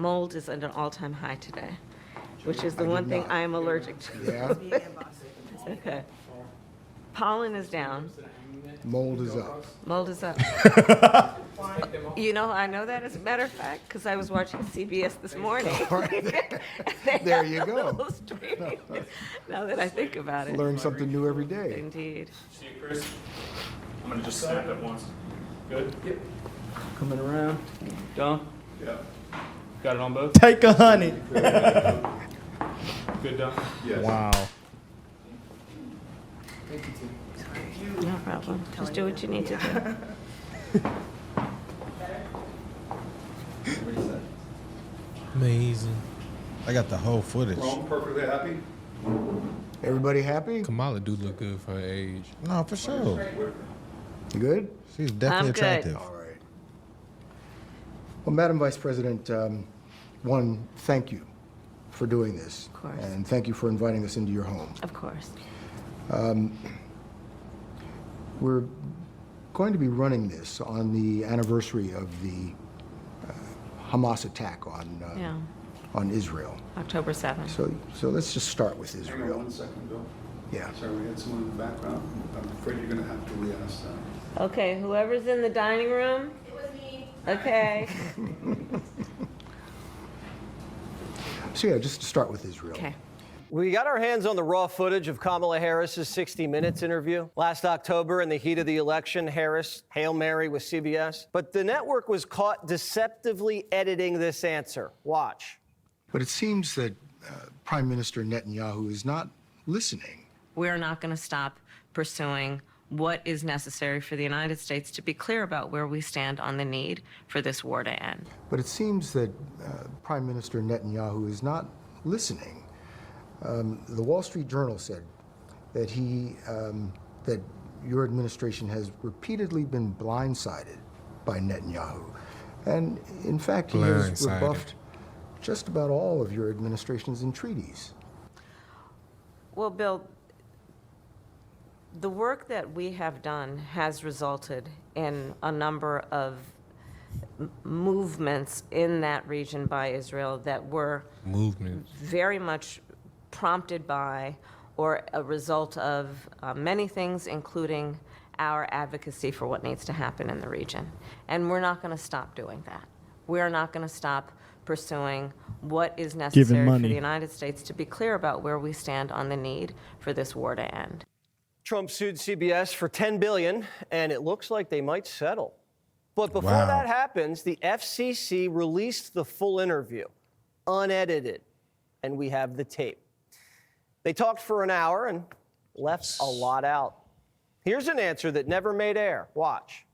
mold is at an all-time high today, which is the one thing I am allergic to. Yeah, Okay. Pollen is down. mold is up. Mold is up. You know, I know that as a matter of fact, because I was watching CBS this morning. There you go. Now that I think about it. Learn something new every day. Indeed. See you, Chris. I'm gonna just snap it once. Good? Yep. Coming around. Don, Yeah. got it on both? Take a honey. Good, Don? Yes. Wow. No problem. Just do what you need to do. Amazing. I got the whole footage. We're all perfectly happy? Everybody happy? Kamala do look good for her age. No, for sure. You good? She's definitely I'm good. attractive. All right. Well, Madam Vice President, one, thank you for doing this. Of course. And thank you for inviting us into your home. Of course. We're going to be running this on the anniversary of the Hamas attack Yeah. on Israel. October 7th. So let's just start with Hang on Israel. 1 second, Bill. Yeah. Sorry, we had someone in the background. I'm afraid you're gonna have to re-ask that. Okay, whoever's in the dining room? It was me. Okay. So yeah, just to start with Israel. Okay. We got our hands on the raw footage of Kamala Harris's 60 Minutes interview. Last October, in the heat of the election, Harris, Hail Mary with CBS. But the network was caught deceptively editing this answer. Watch. But it seems that Prime Minister Netanyahu is not listening. We're not going to stop pursuing what is necessary for the United States to be clear about where we stand on the need for this war to end. But it seems that Prime Minister Netanyahu is not listening. The Wall Street Journal said that that your administration has repeatedly been blindsided by Netanyahu. And in fact, he has Blindsided. rebuffed just about all of your administration's entreaties. Well, Bill, the work that we have done has resulted in a number of movements in that region by Israel that were Movement. very much prompted by or a result of many things, including our advocacy for what needs to happen in the region. And we're not going to stop doing that. We are not going to stop pursuing what is necessary for the United States to be clear about where we stand on the need for this war to end. Trump sued CBS for $10 billion, and it looks like they might settle. But before Wow. that happens, the FCC released the full interview, unedited, and we have the tape. They talked for an hour and left a lot out. Here's an answer that never made air. Watch.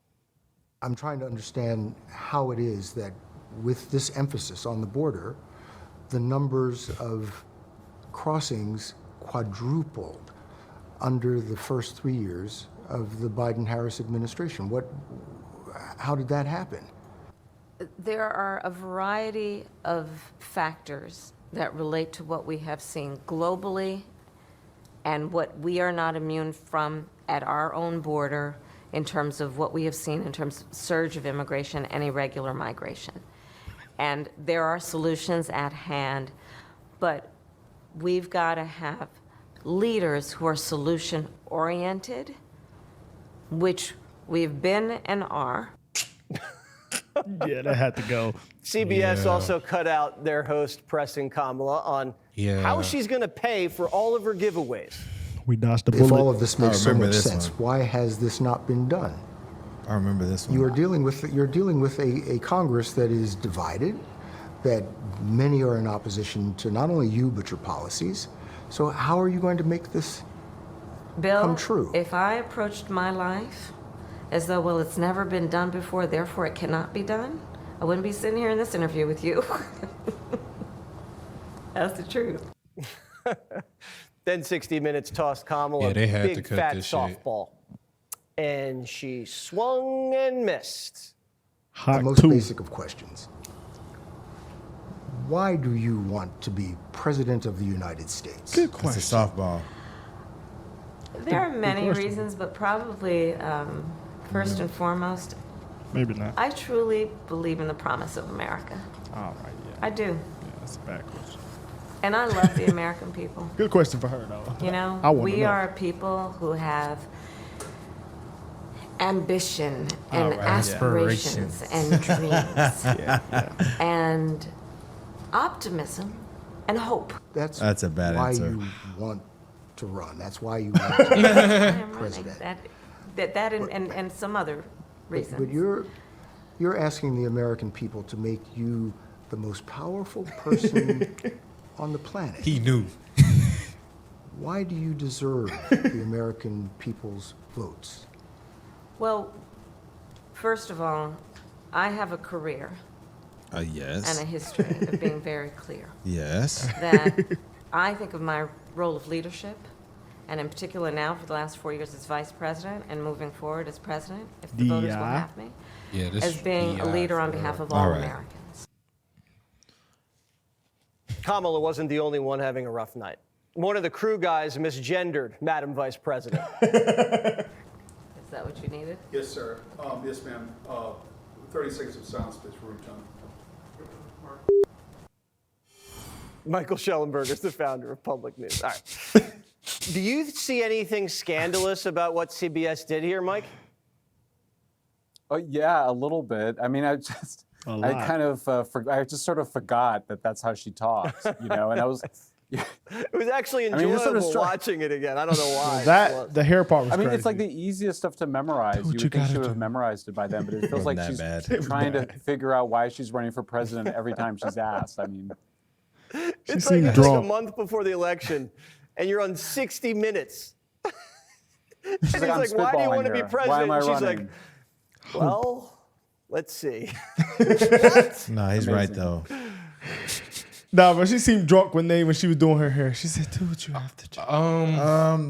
I'm trying to understand how it is that with this emphasis on the border, the numbers of crossings quadrupled under the first 3 years of the Biden-Harris administration. How did that happen? There are a variety of factors that relate to what we have seen globally and what we are not immune from at our own border in terms of what we have seen in terms of surge of immigration and irregular migration. And there are solutions at hand, but we've got to have leaders who are solution-oriented, which we've been and are. Yeah, that had to go. CBS Yeah. also cut out their host pressing Kamala on Yeah. how she's going to pay for all of her giveaways. We dodged the If bullet. all of this makes so remember much this sense, one. why has this not been done? I remember this one. You're dealing with a Congress that is divided, that many are in opposition to not only you but your policies. So how are you going to make this Bill, come true? if I approached my life as though, well, it's never been done before, therefore it cannot be done, I wouldn't be sitting here in this interview with you. That's the truth. Then 60 Minutes tossed Kamala Yeah, they had a to big cut fat this shit. softball. And she swung and missed. The most basic of questions. Why do you want to be President of the United States? Good question. It's a softball. There are many question. reasons, but probably first and foremost, Maybe not. I truly believe in the promise of America. All right, yeah. I do. Yeah, that's a bad question. And I love the American people. Good question for her, though. You know, I wanna we know. are a people who have ambition and right. aspirations and dreams and optimism and hope. That's a bad why answer. you want to run. That's why you want to be president. That and some other reasons. But you're asking the American people to make you the most powerful person on the planet. He knew. Why do you deserve the American people's votes? Well, first of all, I have a career Yes. and a history of being very clear Yes. that I think of my role of leadership, and in particular now for the last 4 years as vice president and moving forward as president, if the voters will have me, Yeah, this as being a leader on behalf of all All right. Americans. Kamala wasn't the only one having a rough night. One of the crew guys misgendered Madam Vice President. Is that what you needed? Yes, sir. Yes, ma'am. 30 seconds of silence, please, for room time. Michael Schellenberger is the founder of Public News. All right. Do you see anything scandalous about what CBS did here, Mike? Oh, yeah, a little bit. I mean, I kind of, I just sort of forgot that that's how she talks, you know, and I was. It was actually I mean, enjoyable we're sort of watching it again. I don't know why. That the hair part was I mean, crazy. it's like the easiest stuff to memorize. You would think she would have memorized it by then, but it feels like Wasn't she's that bad. trying to figure out why she's running for president every time she's asked. I mean, It's seemed like drunk. a month before the election, and you're on 60 Minutes. And he's like, "I'm like, why do you spitballing want to be here. president? Why am I And she's running?" like, well, let's see. No, he's right though. Nah, but she seemed drunk when she was doing her hair. She said, "Do what you have to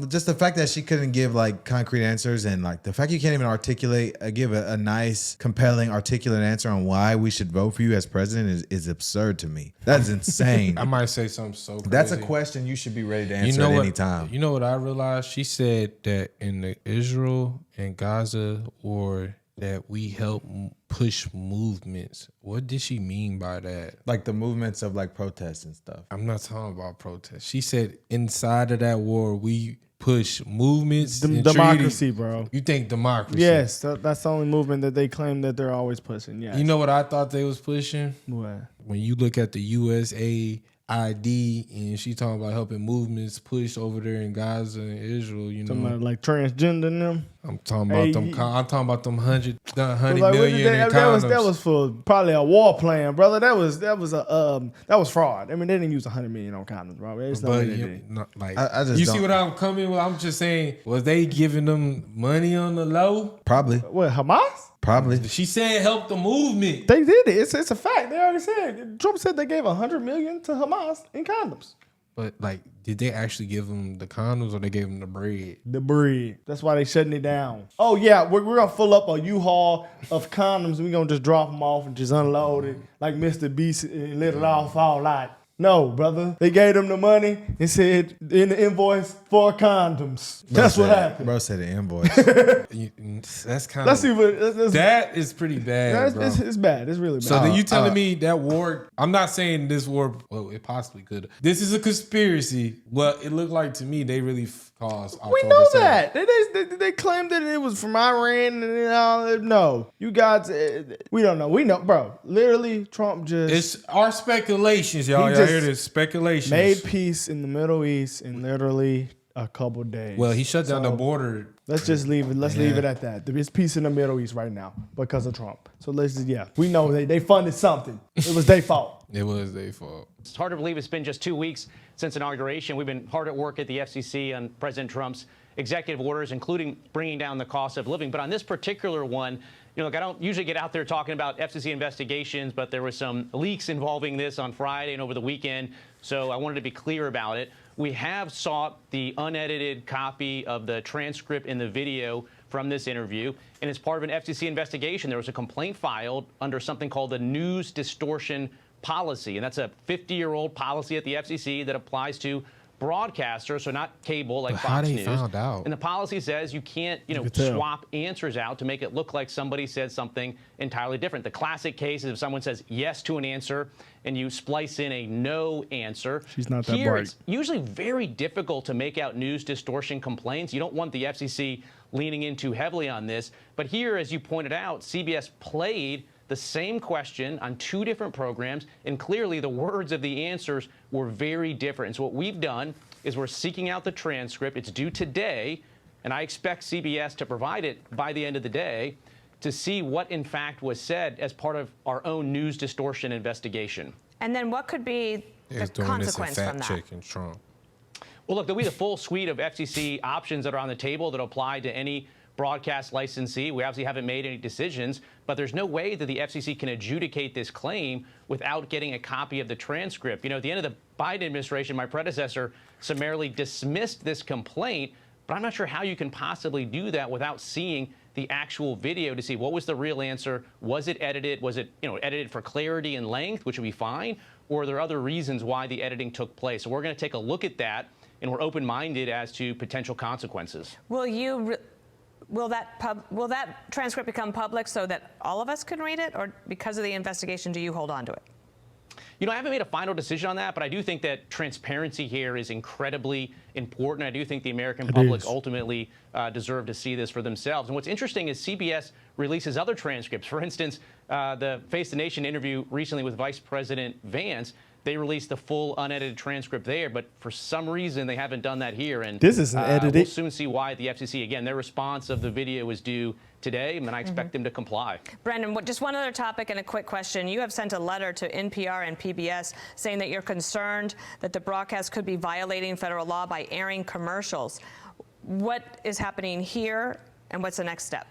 do." Just the fact that she couldn't give like concrete answers, and like the fact you can't even give a nice, compelling, articulate answer on why we should vote for you as president is absurd to me. That's insane. I might say something so crazy. That's a question you should be ready to answer at any time. You know what I realized? She said that in the Israel and Gaza war that we help push movements. What did she mean by that? Like the movements of like protests and stuff. I'm not talking about protests. She said inside of that war, we push movements and Democracy, treaties. bro. You think democracy? Yes, that's the only movement that they claim that they're always pushing. Yes. You know what I thought they was pushing? what? When you look at the USAID and she talking about helping movements push over there in Gaza and Israel, you know. Talking about like transgender and them. I'm talking about them. I'm talking about them 100 Like, million in that condoms. was for probably a war plan, brother. That was fraud. I mean, they didn't use 100 million on condoms, bro. It's not But what they you, did. not, like, I just you see don't- what I'm coming with? I'm just saying, was they giving them money on the low? Probably. What, Hamas? Probably. She said help the movement. They did it. It's a fact. They already said. Trump said they gave 100 million to Hamas in condoms. But like, did they actually give them the condoms or they gave them the bread? The bread. That's why they shutting it down. Oh yeah, we're gonna fill up a U-Haul of condoms. And we're gonna just drop them off and just unload it like Mr. Beast and let it all fall out. No, brother. They gave them the money and said in the invoice for condoms. That's what happened. Bro said the invoice. That's kind Let's see of what. that is pretty bad, bro. It's bad. It's really bad. So then you telling me that war? I'm not saying this war. Well, it possibly could. This is a conspiracy. Well, it looked like to me they really caused. we October know 7th. that. They claimed that it was from Iran and all. No, you guys, we don't know. We know, bro. Literally, Trump just It's our speculations, y'all. He Y'all just hear this? Speculations. made peace in the Middle East in literally a couple days. Well, he shut down So, the border. Let's just leave it. Let's leave it at that. There's peace in the Middle East right now because of Trump. So let's just, we know they funded something. It was their fault. It was their fault. It's hard to believe it's been just 2 weeks since inauguration. We've been hard at work at the FCC on President Trump's executive orders, including bringing down the cost of living. But on this particular one, look, I don't usually get out there talking about FCC investigations, but there were some leaks involving this on Friday and over the weekend, so I wanted to be clear about it. We have sought the unedited copy of the transcript and the video from this interview, and as part of an FCC investigation, there was a complaint filed under something called the news distortion policy, and that's a 50-year-old policy at the FCC that applies to broadcaster, so not cable like But how Fox they News. found out? And the policy says you can't, could tell. swap answers out to make it look like somebody said something entirely different. The classic case is if someone says yes to an answer and you splice in a no answer. She's not that Here, bright. it's usually very difficult to make out news distortion complaints. You don't want the FCC leaning in too heavily on this. But here, as you pointed out, CBS played the same question on 2 different programs, and clearly the words of the answers were very different. And so what we've done is we're seeking out the transcript. It's due today, and I expect CBS to provide it by the end of the day to see what in fact was said as part of our own news distortion investigation. And then what could be the It's doing this and consequence from fact that? checking Trump. Well, look, there'll be the full suite of FCC options that are on the table that apply to any broadcast licensee. We obviously haven't made any decisions, but there's no way that the FCC can adjudicate this claim without getting a copy of the transcript. At the end of the Biden administration, my predecessor summarily dismissed this complaint, but I'm not sure how you can possibly do that without seeing the actual video to see what was the real answer. Was it edited? Was it edited for clarity and length, which would be fine? Or are there other reasons why the editing took place? So we're going to take a look at that, and we're open-minded as to potential consequences. Will that transcript become public so that all of us can read it, or because of the investigation, do you hold on to it? I haven't made a final decision on that, but I do think that transparency here is incredibly important. I do think the American public ultimately deserve to see this for themselves. And what's interesting is CBS releases other transcripts. For instance, the Face the Nation interview recently with Vice President Vance, they released the full unedited transcript there, but for some reason they haven't done that here. And this isn't edited. We'll soon see why the FCC, again, their response of the video is due today, and I expect them to comply. Brendan, just one other topic and a quick question. You have sent a letter to NPR and PBS saying that you're concerned that the broadcast could be violating federal law by airing commercials. What is happening here, and what's the next step?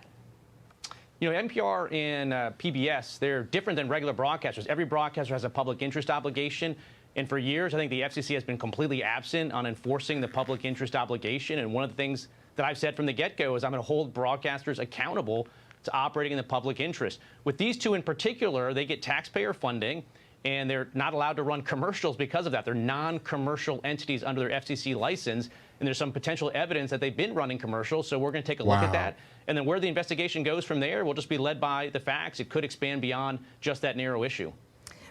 NPR and PBS, they're different than regular broadcasters. Every broadcaster has a public interest obligation. And for years, I think the FCC has been completely absent on enforcing the public interest obligation. And one of the things that I've said from the get-go is I'm going to hold broadcasters accountable to operating in the public interest. With these 2 in particular, they get taxpayer funding, and they're not allowed to run commercials because of that. They're non-commercial entities under their FCC license, and there's some potential evidence that they've been running commercials, so we're going to take a look at that. And then where the investigation goes from there will just be led by the facts. It could expand beyond just that narrow issue.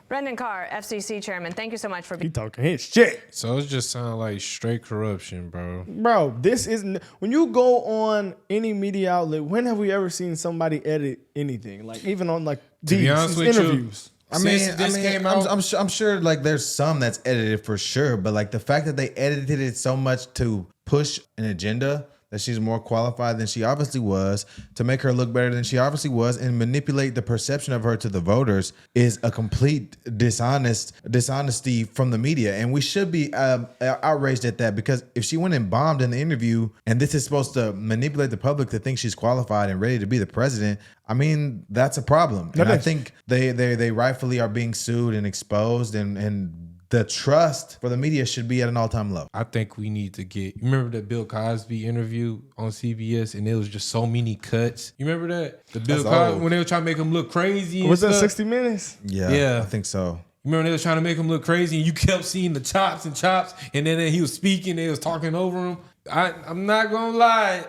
Brendan Carr, FCC chairman, thank you so much for being. He talking his shit. So it just sounds like straight corruption, bro. Bro, this isn't. When you go on any media outlet, when have we ever seen somebody edit anything? Like even on be honest with interviews. I'm sure like there's some that's edited for sure, but like the fact that they edited it so much to push an agenda that she's more qualified than she obviously was, to make her look better than she obviously was, and manipulate the perception of her to the voters is a complete dishonesty from the media. And we should be outraged at that, because if she went and bombed in the interview and this is supposed to manipulate the public to think she's qualified and ready to be the president, I mean, that's a problem. And I think they rightfully are being sued and exposed, and the trust for the media should be at an all-time low. I think we need to get. You remember that Bill Cosby interview on CBS, and there was just so many cuts. You remember that the Bill Cosby when they were trying to make him look crazy? Was that 60 Minutes? Yeah, I think so. You remember they was trying to make him look crazy, and you kept seeing the chops, and then he was speaking, they was talking over him. I'm not gonna lie.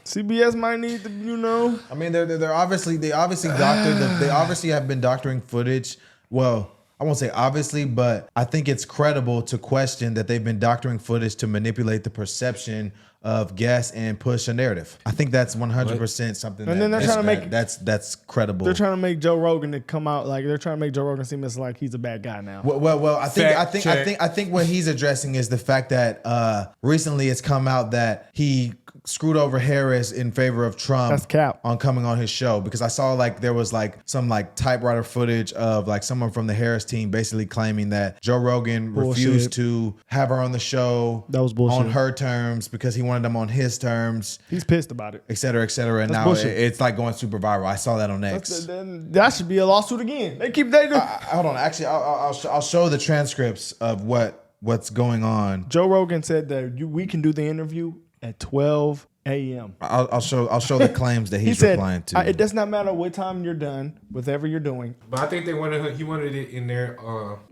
CBS might need to, I mean, they obviously doctored. They obviously have been doctoring footage. Well, I won't say obviously, but I think it's credible to question that they've been doctoring footage to manipulate the perception of guests and push a narrative. I think that's 100% something. And then they're trying to make that's credible. They're trying to make Joe Rogan to come out like they're trying to make Joe Rogan seem as like he's a bad guy now. Well, I think what he's addressing is the fact that recently it's come out that he screwed over Harris in favor of Trump. That's cap. On coming on his show, because I saw like there was like some like typewriter footage of like someone from the Harris team basically claiming that Joe Rogan refused to have her on the show. That was bullshit. On her terms because he wanted them on his terms. He's pissed about it, et cetera, et cetera. And that's now bullshit. it's like going super viral. I saw that on X. That should be a lawsuit again. Hold on. Actually, I'll show the transcripts of what's going on. Joe Rogan said that we can do the interview at 12 a.m. I'll show the claims that He he's said, replying to. it does not matter what time you're done, whatever you're doing. But I think he wanted it in there.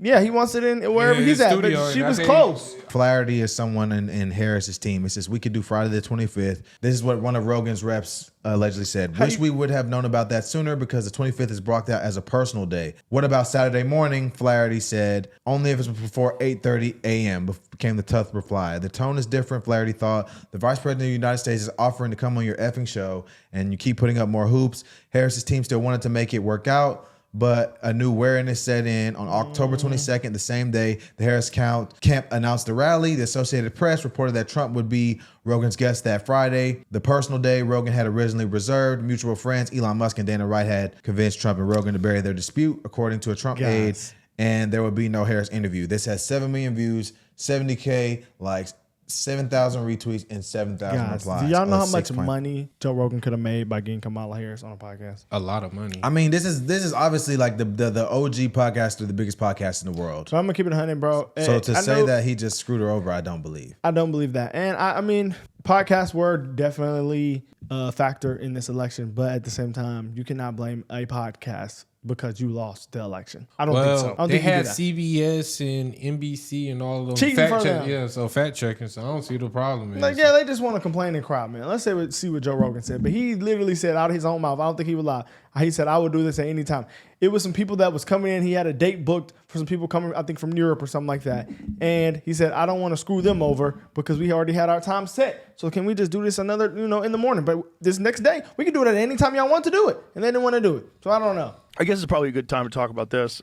Yeah, he wants it in wherever in he's his at. studio, But she and I was think- close. Flaherty is someone in Harris's team. It says we could do Friday the 25th. This is what one of Rogan's reps allegedly said. Wish we would have known about that sooner because the 25th is blocked out as a personal day. What about Saturday morning? Flaherty said only if it's before 8:30 a.m. became the tough reply. The tone is different. Flaherty thought the vice president of the United States is offering to come on your effing show and you keep putting up more hoops. Harris's team still wanted to make it work out, but a new wariness set in on October 22nd, the same day the Harris camp announced the rally. The Associated Press reported that Trump would be Rogan's guest that Friday. The personal day Rogan had originally reserved. Mutual friends Elon Musk and Dana White had convinced Trump and Rogan to bury their dispute, according to a Trump aide, and there would be no Harris interview. This has 7 million views, 70K likes, 7,000 retweets, and 7,000 replies. Do y'all know how much money Joe Rogan could have made by getting Kamala Harris on a podcast? A lot of money. I mean, this is obviously like the OG podcaster, the biggest podcast in the world. So I'm gonna keep it 100, bro. So to say that he just screwed her over, I don't believe. I don't believe that. And I mean, podcasts were definitely a factor in this election, but at the same time, you cannot blame a podcast because you lost the election. I don't think so. I don't they think you had do that. CBS and NBC and all of them Cheating fact for check. them. Yeah, so fact checking. So I don't see the problem. Like, yeah, they just want to complain and cry, man. Let's see what Joe Rogan said. But he literally said out of his own mouth, I don't think he would lie. He said, I would do this at any time. It was some people that was coming in. He had a date booked for some people coming, I think, from Europe or something like that. And he said, I don't want to screw them over because we already had our time set. So can we just do this another, in the morning? But this next day, we can do it at any time y'all want to do it. And they didn't want to do it. So I don't know. I guess it's probably a good time to talk about this.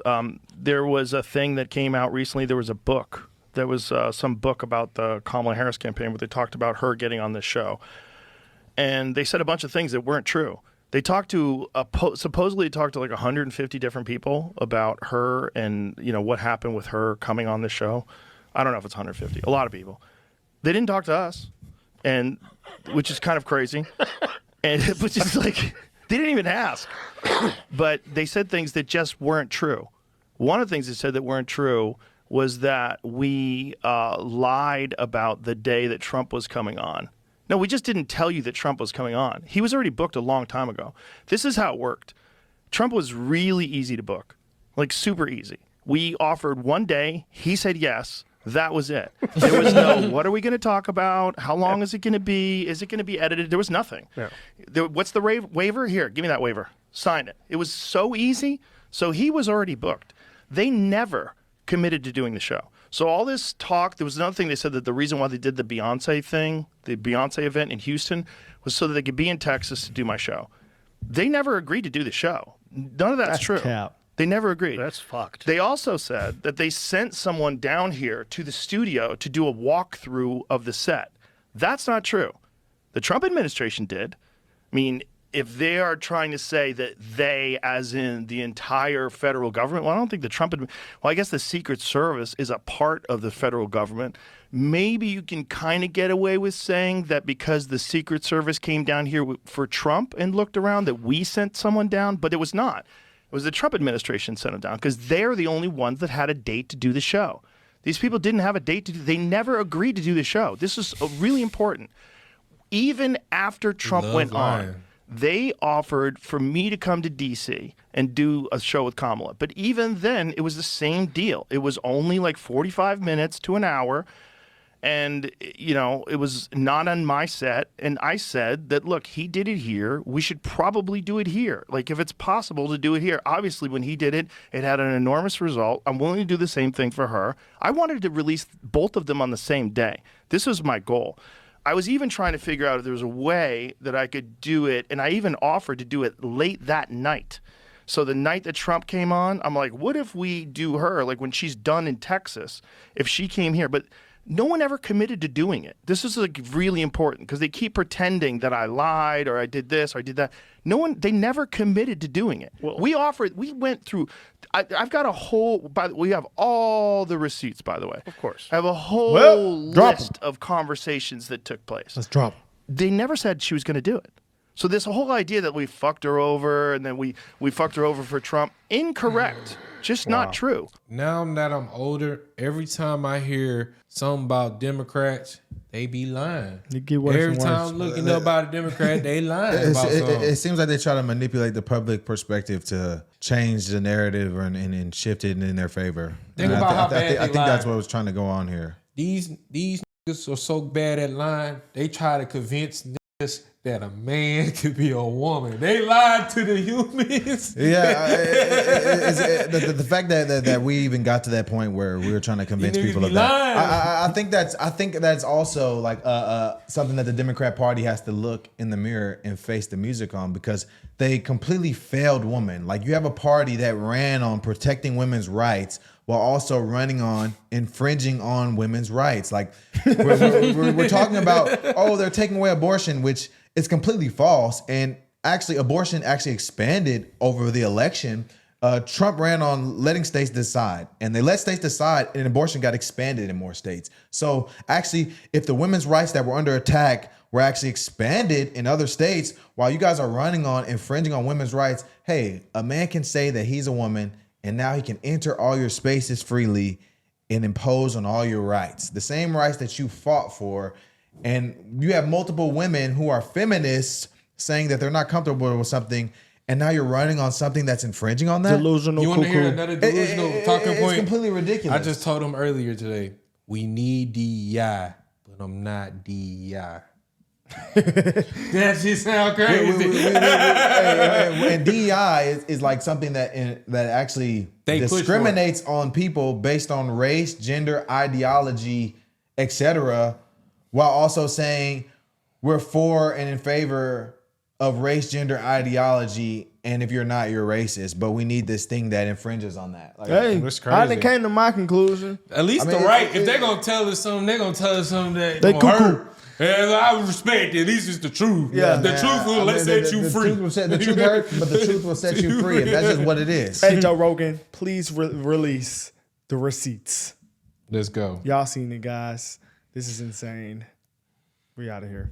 There was a thing that came out recently. There was a book. There was some book about the Kamala Harris campaign where they talked about her getting on this show. And they said a bunch of things that weren't true. They talked to, supposedly talked to like 150 different people about her and, what happened with her coming on the show. I don't know if it's 150. A lot of people. They didn't talk to us, and which is kind of crazy. And which is like, they didn't even ask. But they said things that just weren't true. One of the things they said that weren't true was that we lied about the day that Trump was coming on. No, we just didn't tell you that Trump was coming on. He was already booked a long time ago. This is how it worked. Trump was really easy to book, like super easy. We offered one day. He said yes. That was it. There was no, what are we going to talk about? How long is it going to be? Is it going to be edited? There was nothing. Yeah. What's the waiver? Here, give me that waiver. Sign it. It was so easy. So he was already booked. They never committed to doing the show. So all this talk, there was another thing they said that the reason why they did the Beyonce thing, the Beyonce event in Houston, was so that they could be in Texas to do my show. They never agreed to do the show. None of that's true. Cap. They never agreed. That's fucked. They also said that they sent someone down here to the studio to do a walkthrough of the set. That's not true. The Trump administration did. I mean, if they are trying to say that they, as in the entire federal government, well, I don't think the Trump, well, I guess the Secret Service is a part of the federal government. Maybe you can kind of get away with saying that because the Secret Service came down here for Trump and looked around, that we sent someone down, but it was not. It was the Trump administration sent them down because they're the only ones that had a date to do the show. These people didn't have a date to do. They never agreed to do the show. This is really important. Even after Trump went on, they offered for me to come to D.C. and do a show with Kamala. But even then, it was the same deal. It was only like 45 minutes to an hour. And, it was not on my set. And I said that, look, he did it here. We should probably do it here. Like, if it's possible to do it here. Obviously, when he did it, it had an enormous result. I'm willing to do the same thing for her. I wanted to release both of them on the same day. This was my goal. I was even trying to figure out if there was a way that I could do it. And I even offered to do it late that night. So the night that Trump came on, I'm like, what if we do her, like when she's done in Texas, if she came here? But no one ever committed to doing it. This is like really important because they keep pretending that I lied or I did this or I did that. They never committed to doing it. Well, we went through, I've got a whole, we have all the receipts, by the way. Of course. I have a whole list of conversations that took place. Let's drop them. They never said she was going to do it. So this whole idea that we fucked her over and then we fucked her over for Trump, incorrect. Just not true. Now that I'm older, every time I hear something about Democrats, they be lying. You get worse Every and time worse. I'm looking up about a Democrat, they lying It, about something. it seems like they try to manipulate the public perspective to change the narrative and shift it in their favor. Think And about how I bad they think that's lied. what was trying to go on here. These niggas are so bad at lying, they try to convince niggas that a man could be a woman. They lied to the humans. Yeah, the fact that we even got to that point where we were trying to convince You niggas people be of that. lying. I think that's also like something that the Democrat Party has to look in the mirror and face the music on, because they completely failed women. Like, you have a party that ran on protecting women's rights while also running on infringing on women's rights. Like, we're talking about, oh, they're taking away abortion, which is completely false. And actually, abortion actually expanded over the election. Trump ran on letting states decide, and they let states decide, and abortion got expanded in more states. So actually, if the women's rights that were under attack were actually expanded in other states, while you guys are running on infringing on women's rights, hey, a man can say that he's a woman, and now he can enter all your spaces freely and impose on all your rights, the same rights that you fought for. And you have multiple women who are feminists saying that they're not comfortable with something, and now you're running on something that's infringing on that. Delusional You want to hear cuckoo. another delusional talking point? It's completely ridiculous. I just told him earlier today, we need DEI, but I'm not DEI. That shit sound crazy. And DEI is like something that actually They push for it. discriminates on people based on race, gender, ideology, etc., while also saying we're for and in favor of race, gender, ideology, and if you're not, you're racist. But we need this thing that infringes on that. Like, Hey, That's I crazy. done came to my conclusion. At least I mean, the right, if they're going to tell us something, they're going to tell us something that They gonna cuckoo. hurt. And I respect it. At least it's the truth. Yeah, the man, truth will I mean, set you the free. Truth will set, the truth hurts, but the truth will set you free. And that's just what it is. Hey, Joe Rogan, please release the receipts. Let's go. Y'all seen it, guys. This is insane. We out of here.